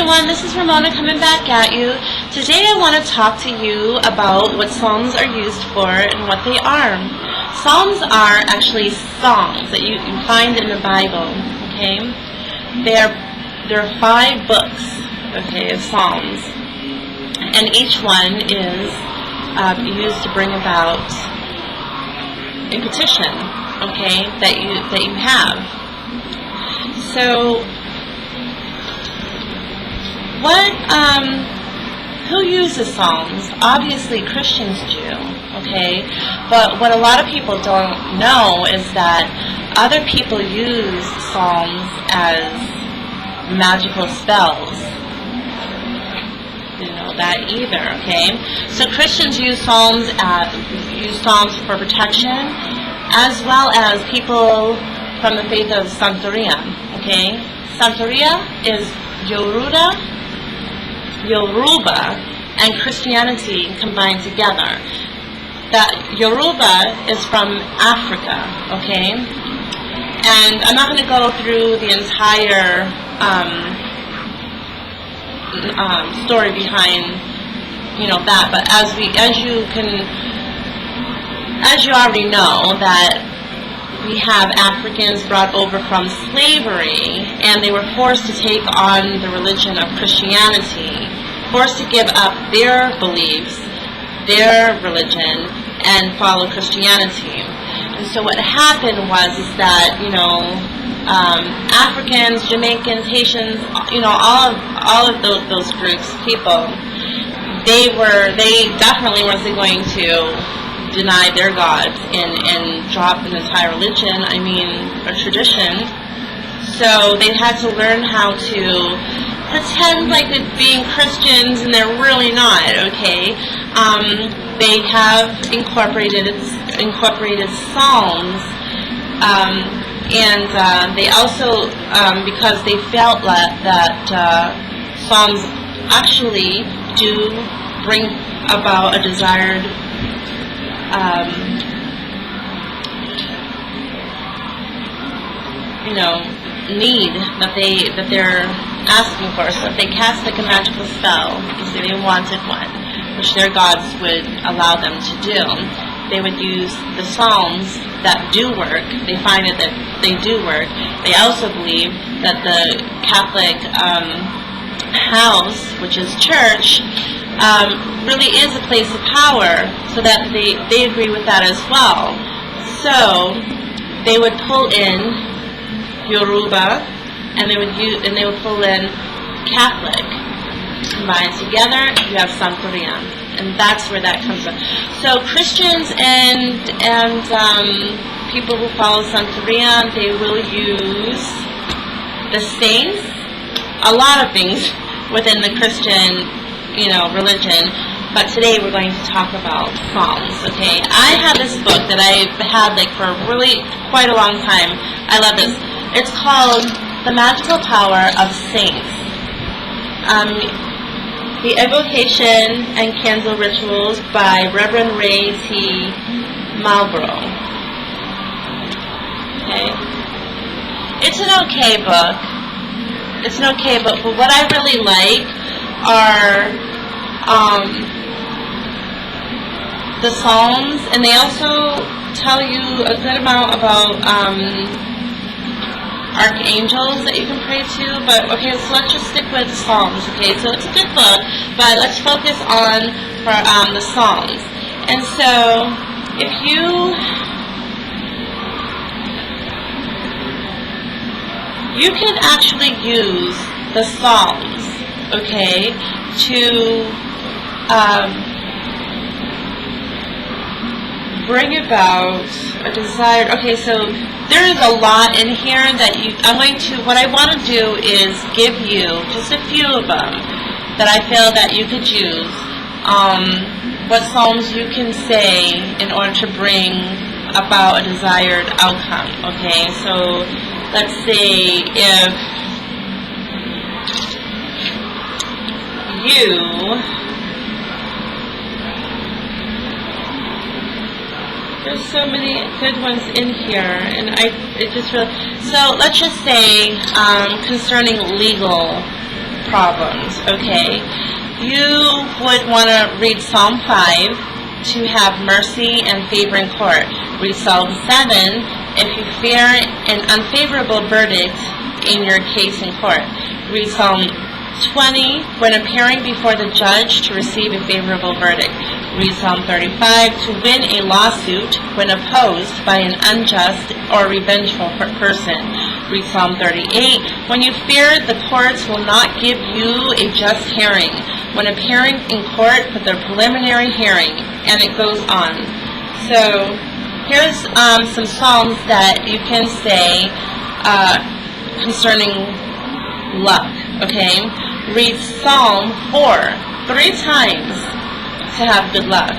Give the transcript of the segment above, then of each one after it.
everyone, this is Ramona coming back at you. Today I want to talk to you about what Psalms are used for and what they are. Psalms are actually songs that you find in the Bible, okay? There are 5 books, okay, of Psalms, and each one is used to bring about a petition, okay, that you have. So who uses Psalms? Obviously Christians do, okay? But what a lot of people don't know is that other people use Psalms as magical spells. You know that either, okay? So Christians use Psalms for protection, as well as people from the faith of Santeria, okay? Santeria is Yoruba and Christianity combined together. That Yoruba is from Africa, okay? And I'm not going to go through the entire story behind, that, but as you already know, that we have Africans brought over from slavery, and they were forced to take on the religion of Christianity, forced to give up their beliefs, their religion, and follow Christianity. And so what happened was that, Africans, Jamaicans, Haitians, all of those groups, people, they definitely wasn't going to deny their gods and drop an entire religion, or tradition. So they had to learn how to pretend like they're being Christians and they're really not, okay? They have incorporated Psalms, and they also, because they felt that Psalms actually do bring about a desired need that they're asking for. So if they cast like a magical spell, say they wanted one, which their gods would allow them to do, they would use the Psalms that do work. They find it that they do work. They also believe that the Catholic house, which is church, really is a place of power, so that they agree with that as well. So they would pull in Yoruba, and they would pull in Catholic. Combined together, you have Santeria, and that's where that comes from. So Christians and people who follow Santeria, they will use the saints, a lot of things within the Christian, religion. But today we're going to talk about Psalms, okay? I have this book that I've had for really quite a long time. I love this. It's called The Magical Power of Saints. The Evocation and Candle Rituals by Reverend Ray T. Marlborough. Okay. It's an okay book. But what I really like are the Psalms, and they also tell you a good amount about archangels that you can pray to. But okay, so let's just stick with the Psalms. Okay, so it's a good book, but let's focus on the Psalms. And so if you can actually use the Psalms, okay, to bring about a desired. Okay, so there is a lot in here that what I want to do is give you just a few of them that I feel that you could use. What Psalms you can say in order to bring about a desired outcome, okay? So let's say if there's so many good ones in here, and so let's just say concerning legal problems, okay? You would want to read Psalm 5 to have mercy and favor in court. Read Psalm 7 if you fear an unfavorable verdict in your case in court. Read Psalm 20 when appearing before the judge to receive a favorable verdict. Read Psalm 35 to win a lawsuit when opposed by an unjust or revengeful person. Read Psalm 38 when you fear the courts will not give you a just hearing. When appearing in court for their preliminary hearing, and it goes on. So here's some psalms that you can say concerning luck, okay? Read Psalm 4 3 times to have good luck.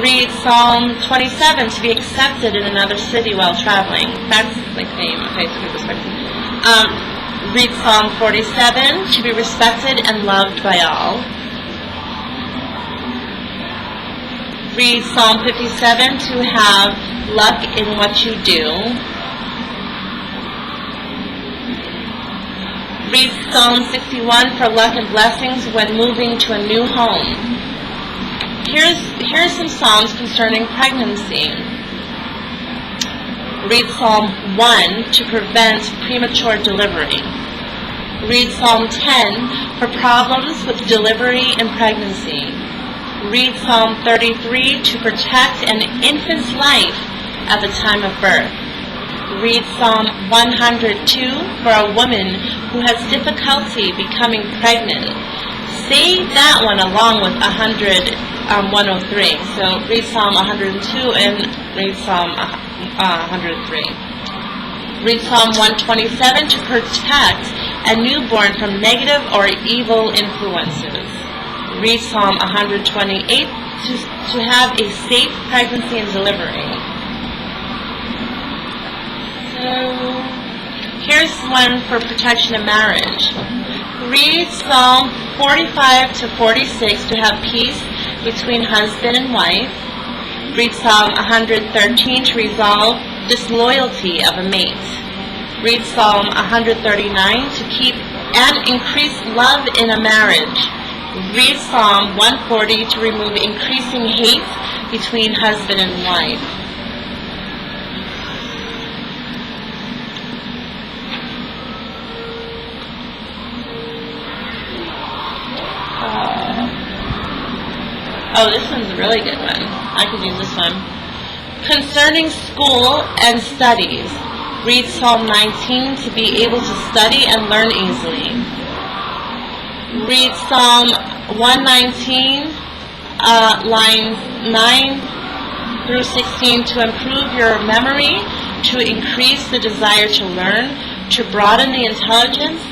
Read Psalm 27 to be accepted in another city while traveling. That's like name, okay, so good respect. Read Psalm 47 to be respected and loved by all. Read Psalm 57 to have luck in what you do. Read Psalm 61 for luck and blessings when moving to a new home. Here's some psalms concerning pregnancy. Read Psalm 1 to prevent premature delivery. Read Psalm 10 for problems with delivery and pregnancy. Read Psalm 33 to protect an infant's life at the time of birth. Read Psalm 102 for a woman who has difficulty becoming pregnant. Say that one along with 103. So read Psalm 102 and read Psalm 103. Read Psalm 127 to protect a newborn from negative or evil influences. Read Psalm 128 to have a safe pregnancy and delivery. So here's one for protection of marriage. Read Psalm 45 to 46 to have peace between husband and wife. Read Psalm 113 to resolve disloyalty of a mate. Read Psalm 139 to keep and increase love in a marriage. Read Psalm 140 to remove increasing hate between husband and wife. Oh, this one's a really good one. I could use this one. Concerning school and studies, read Psalm 19 to be able to study and learn easily. Read Psalm 119, lines 9 through 16 to improve your memory, to increase the desire to learn, to broaden the intelligence,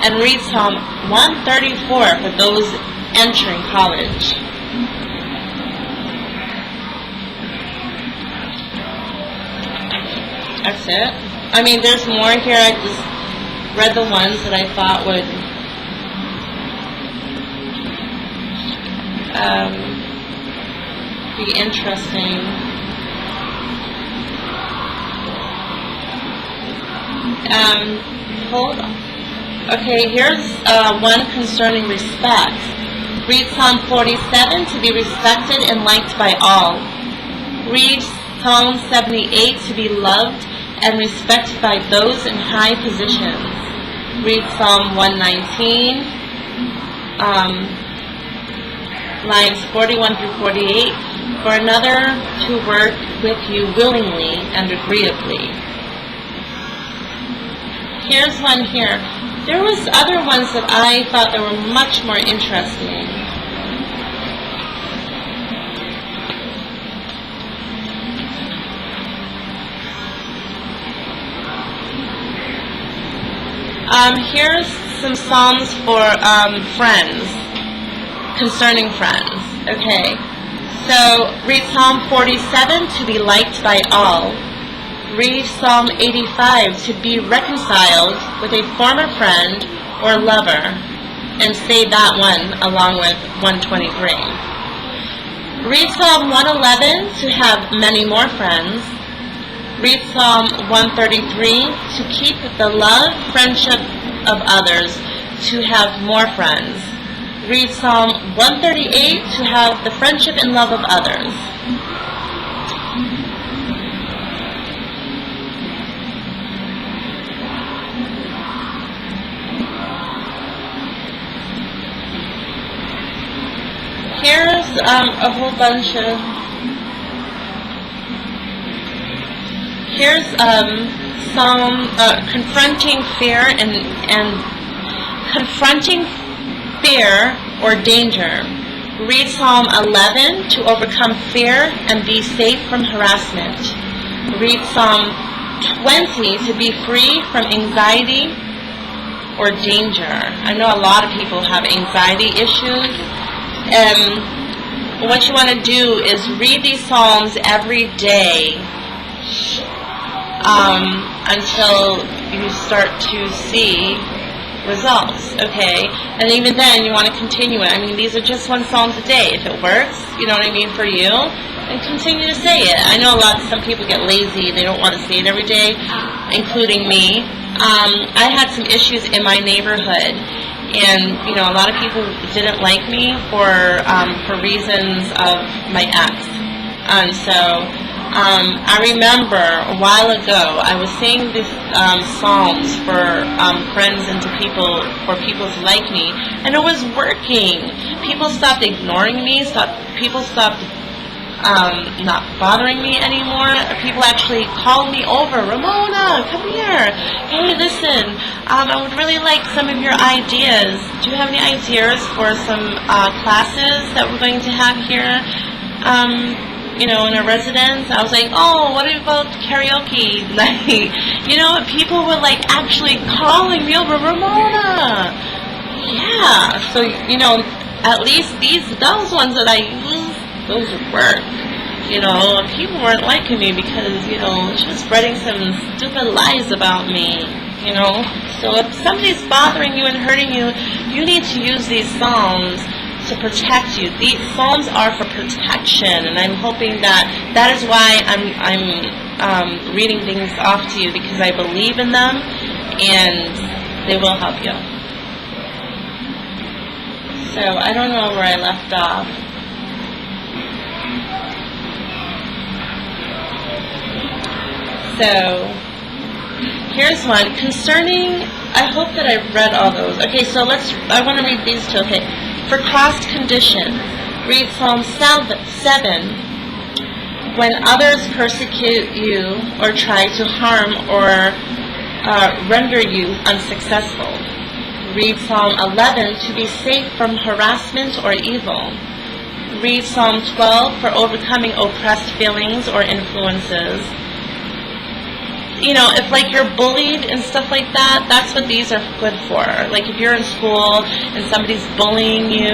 and read Psalm 134 for those entering college. That's it. I mean, there's more here. I just read the ones that I thought would be interesting. Hold on. Okay, here's one concerning respect. Read Psalm 47 to be respected and liked by all. Read Psalm 78 to be loved and respected by those in high positions. Read Psalm 119, lines 41 through 48, for another to work with you willingly and agreeably. Here's one here. There was other ones that I thought that were much more interesting. Here's some psalms for friends, concerning friends. Okay, so read Psalm 47 to be liked by all. Read Psalm 85 to be reconciled with a former friend or lover, and say that one along with 123. Read Psalm 111 to have many more friends. Read Psalm 133 to keep the love, friendship of others to have more friends. Read Psalm 138 to have the friendship and love of others. Here's a whole bunch of, here's Psalm confronting fear and confronting fear or danger. Read Psalm 11 to overcome fear and be safe from harassment. Read Psalm 20 to be free from anxiety or danger. I know a lot of people have anxiety issues. What you want to do is read these Psalms every day until you start to see results, okay? And even then, you want to continue it. I mean, these are just one Psalm a day. If it works, you know what I mean, for you, then continue to say it. I know some people get lazy. They don't want to say it every day, including me. I had some issues in my neighborhood. And, you know, a lot of people didn't like me for reasons of my ex. And so I remember a while ago I was saying these psalms for friends and to people, for people to like me, and it was working. People stopped ignoring me. People stopped not bothering me anymore. People actually called me over. Ramona, come here. Hey, listen, I would really like some of your ideas. Do you have any ideas for some classes that we're going to have here, you know, in our residence? I was like, oh, what about karaoke night? You know, people were like actually calling me over. Ramona. Yeah, so, you know, at least those ones that I used, those would work. You know, people weren't liking me because, you know, she was spreading some stupid lies about me, you know. So if somebody's bothering you and hurting you, you need to use these psalms to protect you. These psalms are for protection, and I'm hoping that is why I'm reading things off to you, because I believe in them, and they will help you. So I don't know where I left off. So, here's one. Concerning, I hope that I read all those. Okay, so I want to read these two. Okay. For crossed condition, read Psalm 7. When others persecute you or try to harm or render you unsuccessful. Read Psalm 11 to be safe from harassment or evil. Read Psalm 12 for overcoming oppressed feelings or influences. You know, if like you're bullied and stuff like that, that's what these are good for. Like if you're in school and somebody's bullying you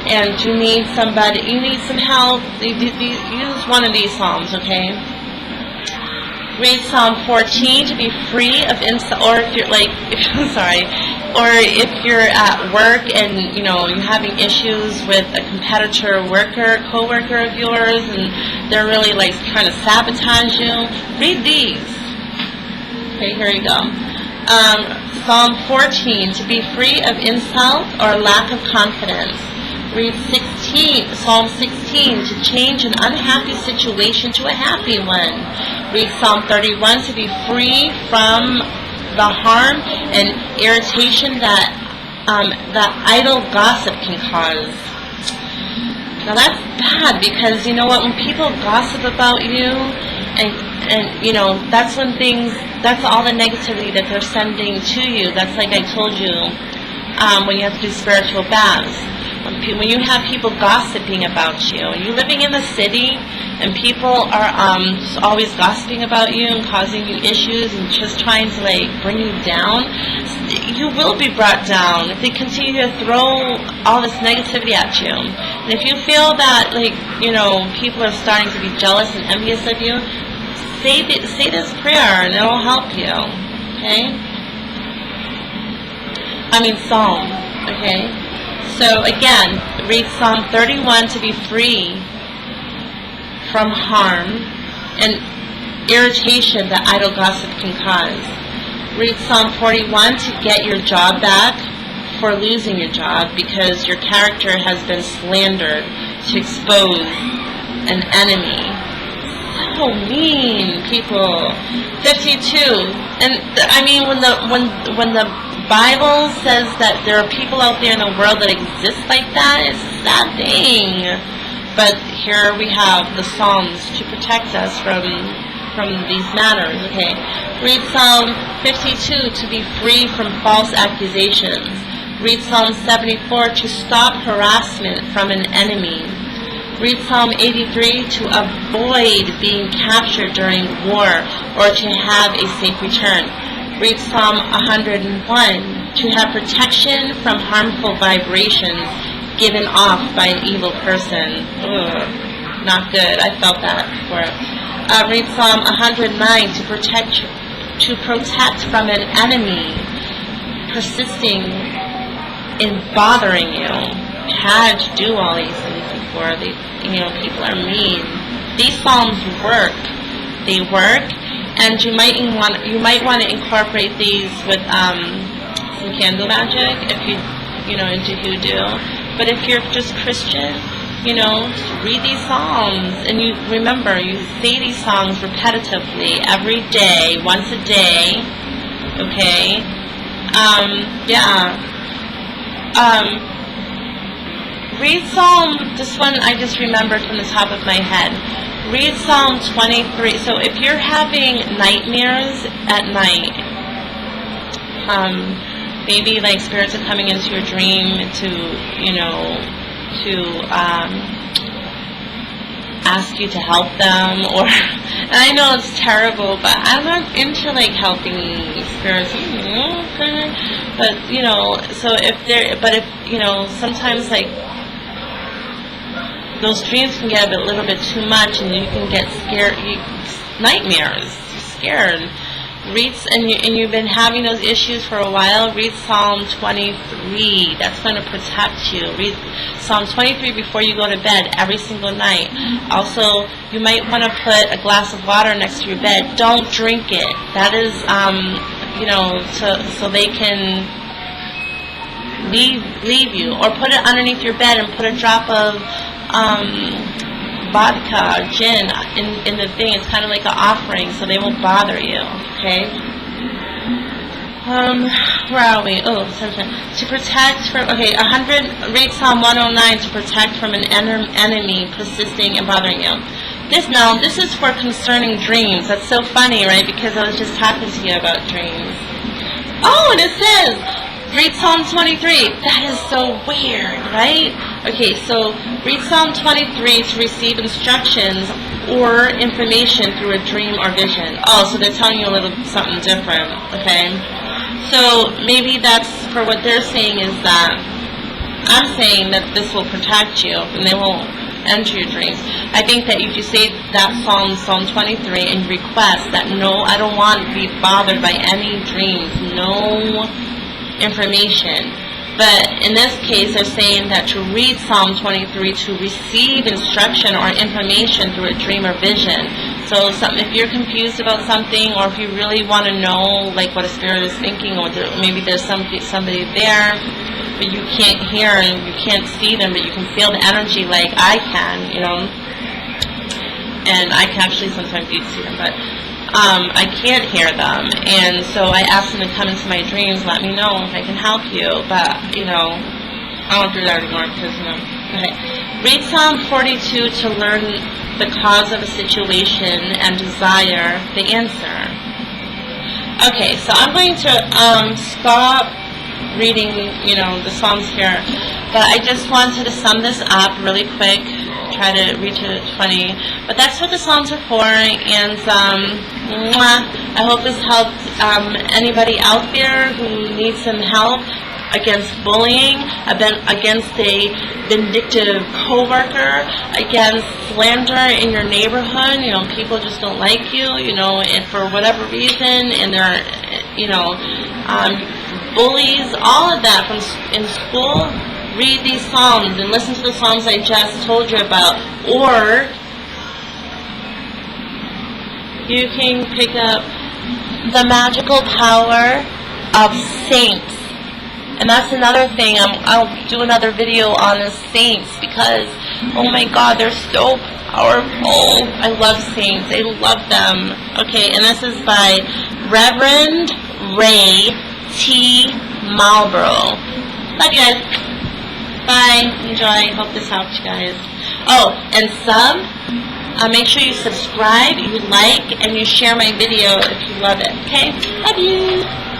and you need some help, use one of these psalms, okay? Read Psalm 14 to be free of insult, or if you're like, or if you're at work and you know you're having issues with a competitor, co-worker of yours, and they're really like kind of sabotage you. Read these. Okay, here you go. Psalm 14, to be free of insult or lack of confidence. Read Psalm 16, to change an unhappy situation to a happy one. Read Psalm 31, to be free from the harm and irritation that idle gossip can cause. Now that's bad, because you know what, when people gossip about you, and you know, that's all the negativity that they're sending to you. That's like I told you, when you have to do spiritual baths. When you have people gossiping about you, you're living in the city, and people are just always gossiping about you and causing you issues and just trying to like bring you down, you will be brought down if they continue to throw all this negativity at you. And if you feel that like, you know, people are starting to be jealous and envious of you, say this prayer and it will help you. Okay? Psalm. Okay? So again, read Psalm 31 to be free from harm and irritation that idle gossip can cause. Read Psalm 41 to get your job back for losing your job because your character has been slandered, to expose an enemy. So mean, people. 52. And I mean, when the Bible says that there are people out there in the world that exist like that, it's a sad thing. But here we have the Psalms to protect us from these matters. Okay. Read Psalm 52 to be free from false accusations. Read Psalm 74 to stop harassment from an enemy. Read Psalm 83 to avoid being captured during war or to have a safe return. Read Psalm 101 to have protection from harmful vibrations given off by an evil person. Ugh, not good. I felt that before. Read Psalm 109 to protect from an enemy persisting in bothering you. Had to do all these things before. People are mean. These psalms work. They work, and you might want to incorporate these with some candle magic if you into hoodoo. But if you're just Christian, read these psalms, and you remember you say these songs repetitively every day, once a day. Okay. Read Psalm, this one I just remembered from the top of my head. Read Psalm 23. So if you're having nightmares at night, maybe like spirits are coming into your dream to ask you to help them, or, and I know it's terrible, but I'm not into like helping spirits, but so if sometimes like those dreams can get a little bit too much, and you can get scared, nightmares, you're scared. And you've been having those issues for a while, read Psalm 23. That's going to protect you. Read Psalm 23 before you go to bed every single night. Also, you might want to put a glass of water next to your bed. Don't drink it. That is, so they can leave you. Or put it underneath your bed and put a drop of vodka or gin in the thing. It's kind of like an offering, so they won't bother you. Okay. Where are we? Oh, to protect from. Okay, 100. Read Psalm 109 to protect from an enemy persisting and bothering you. This is for concerning dreams. That's so funny, right? Because I was just talking to you about dreams. Oh, and it says. Read Psalm 23. That is so weird, right? Okay, so read Psalm 23 to receive instructions or information through a dream or vision. Oh, so they're telling you a little something different, okay? So maybe that's for what they're saying is that I'm saying that this will protect you and they won't enter your dreams. I think that if you say that Psalm 23, and request that no, I don't want to be bothered by any dreams, no information. But in this case, they're saying that to read Psalm 23 to receive instruction or information through a dream or vision. So if you're confused about something, or if you really want to know like what a spirit is thinking, or maybe there's somebody there, but you can't hear and you can't see them, but you can feel the energy like I can, and I can actually sometimes see them, but I can't hear them, and so I ask them to come into my dreams, let me know if I can help you, but, I won't do that anymore, because, okay. Read Psalm 42 to learn the cause of a situation and desire the answer. Okay, so I'm going to stop reading, the Psalms here, but I just wanted to sum this up really quick, try to reach it at 20, but that's what the Psalms are for, and I hope this helped anybody out there who needs some help against bullying, against a vindictive coworker, against slander in your neighborhood. People just don't like you, and for whatever reason, and they're, bullies, all of that in school. Read these Psalms and listen to the Psalms I just told you about. Or you can pick up the magical power of saints. And that's another thing. I'll do another video on the saints because, oh my God, they're so powerful. I love saints. I love them. Okay, and this is by Reverend Ray T. Marlborough. Love you guys. Bye. Enjoy. Hope this helped you guys. Oh, and make sure you subscribe, you like, and you share my video if you love it. Okay? Love you.